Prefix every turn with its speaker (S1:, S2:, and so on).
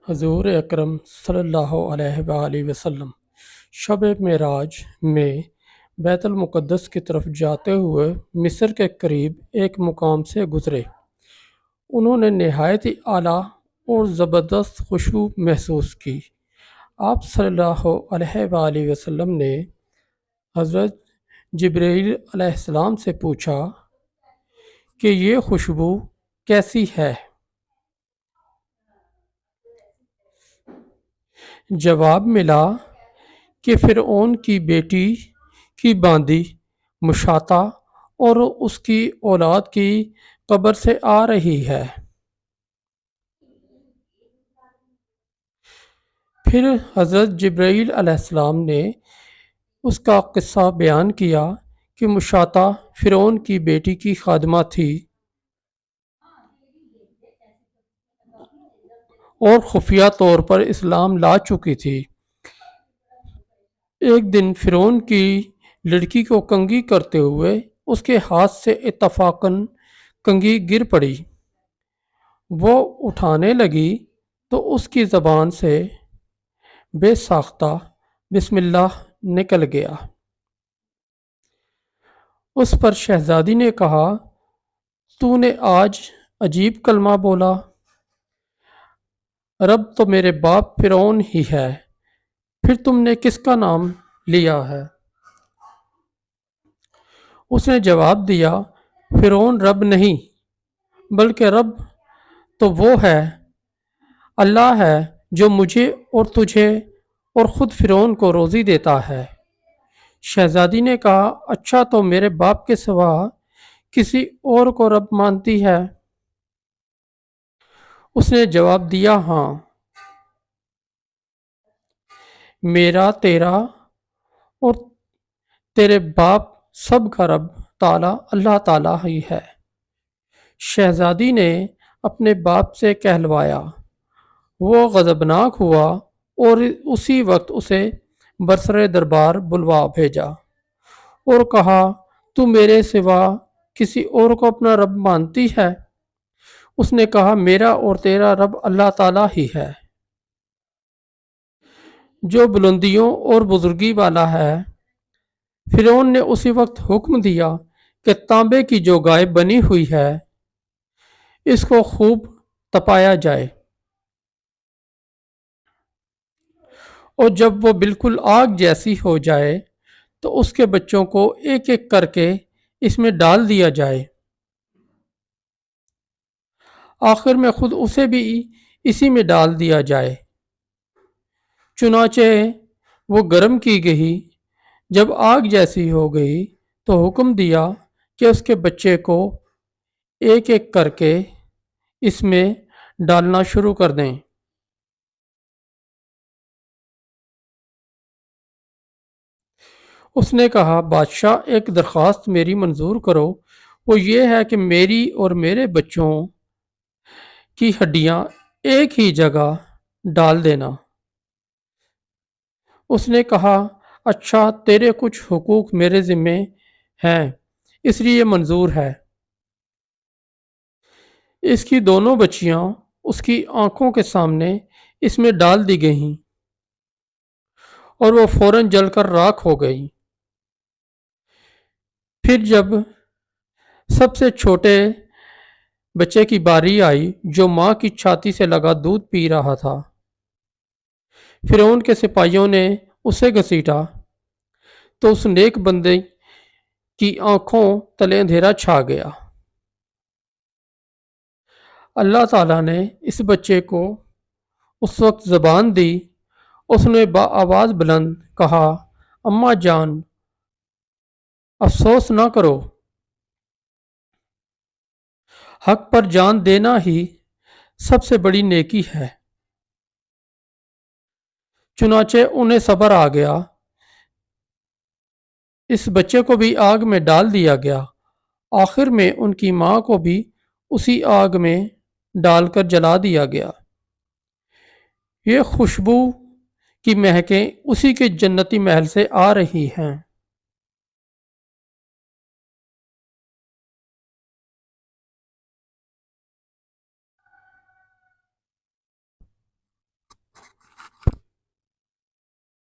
S1: حضور اکرم صلی اللہ علیہ وآلہ وسلم شب معراج میں بیت المقدس کی طرف جاتے ہوئے مصر کے قریب ایک مقام سے گزرے۔ انہوں نے نہایت ہی اعلیٰ اور زبردست خوشبو محسوس کی۔ آپ صلی اللہ علیہ وآلہ وسلم نے حضرت جبرائیل علیہ السلام سے پوچھا کہ یہ خوشبو کیسی ہے؟ جواب ملا کہ فرعون کی بیٹی کی باندی مشاطہ اور اس کی اولاد کی قبر سے آ رہی ہے۔ پھر حضرت جبرائیل علیہ السلام نے اس کا قصہ بیان کیا کہ مشاطہ فرعون کی بیٹی کی خادمہ تھی اور خفیہ طور پر اسلام لا چکی تھی۔ ایک دن فرعون کی لڑکی کو کنگھی کرتے ہوئے اس کے ہاتھ سے اتفاقاً کنگھی گر پڑی۔ وہ اٹھانے لگی تو اس کی زبان سے بے ساختہ بسم اللہ نکل گیا۔ اس پر شہزادی نے کہا، تو نے آج عجیب کلمہ بولا، رب تو میرے باپ فرعون ہی ہے، پھر تم نے کس کا نام لیا ہے؟ اس نے جواب دیا، فرعون رب نہیں بلکہ رب تو وہ ہے، اللہ ہے جو مجھے اور تجھے اور خود فرعون کو روزی دیتا ہے۔ شہزادی نے کہا، اچھا تو میرے باپ کے سوا کسی اور کو رب مانتی ہے؟ اس نے جواب دیا، ہاں، میرا، تیرا اور تیرے باپ سب کا رب تعالی اللہ تعالی ہی ہے۔ شہزادی نے اپنے باپ سے کہلوایا۔ وہ غضبناک ہوا اور اسی وقت اسے برسر دربار بلوا بھیجا اور کہا، تو میرے سوا کسی اور کو اپنا رب مانتی ہے؟ اس نے کہا، میرا اور تیرا رب اللہ تعالی ہی ہے جو بلندیوں اور بزرگی والا ہے۔ فرعون نے اسی وقت حکم دیا کہ تانبے کی جو گائے بنی ہوئی ہے اس کو خوب تپایا جائے، اور جب وہ بالکل آگ جیسی ہو جائے تو اس کے بچوں کو ایک ایک کر کے اس میں ڈال دیا جائے، آخر میں خود اسے بھی اسی میں ڈال دیا جائے۔ چنانچہ وہ گرم کی گئی، جب آگ جیسی ہو گئی تو حکم دیا کہ اس کے بچے کو ایک ایک کر کے اس میں ڈالنا شروع کر دیں۔ اس نے کہا، بادشاہ ایک درخواست میری منظور کرو، وہ یہ ہے کہ میری اور میرے بچوں کی ہڈیاں ایک ہی جگہ ڈال دینا۔ اس نے کہا، اچھا، تیرے کچھ حقوق میرے ذمے ہیں اس لیے منظور ہے۔ اس کی دونوں بچیاں اس کی آنکھوں کے سامنے اس میں ڈال دی گئیں اور وہ فوراً جل کر راکھ ہو گئی۔ پھر جب سب سے چھوٹے بچے کی باری آئی جو ماں کی چھاتی سے لگا دودھ پی رہا تھا، فرعون کے سپاہیوں نے اسے گھسیٹا تو اس نیک بندے کی آنکھوں تلے اندھیرا چھا گیا۔ اللہ تعالیٰ نے اس بچے کو اس وقت زبان دی، اس نے بآواز بلند کہا، اماں جان، افسوس نہ کرو، حق پر جان دینا ہی سب سے بڑی نیکی ہے۔ چنانچہ انہیں صبر آ گیا، اس بچے کو بھی آگ میں ڈال دیا گیا، آخر میں ان کی ماں کو بھی اسی آگ میں ڈال کر جلا دیا گیا۔ یہ خوشبو کی مہکیں اسی کے جنتی محل سے آ رہی ہیں۔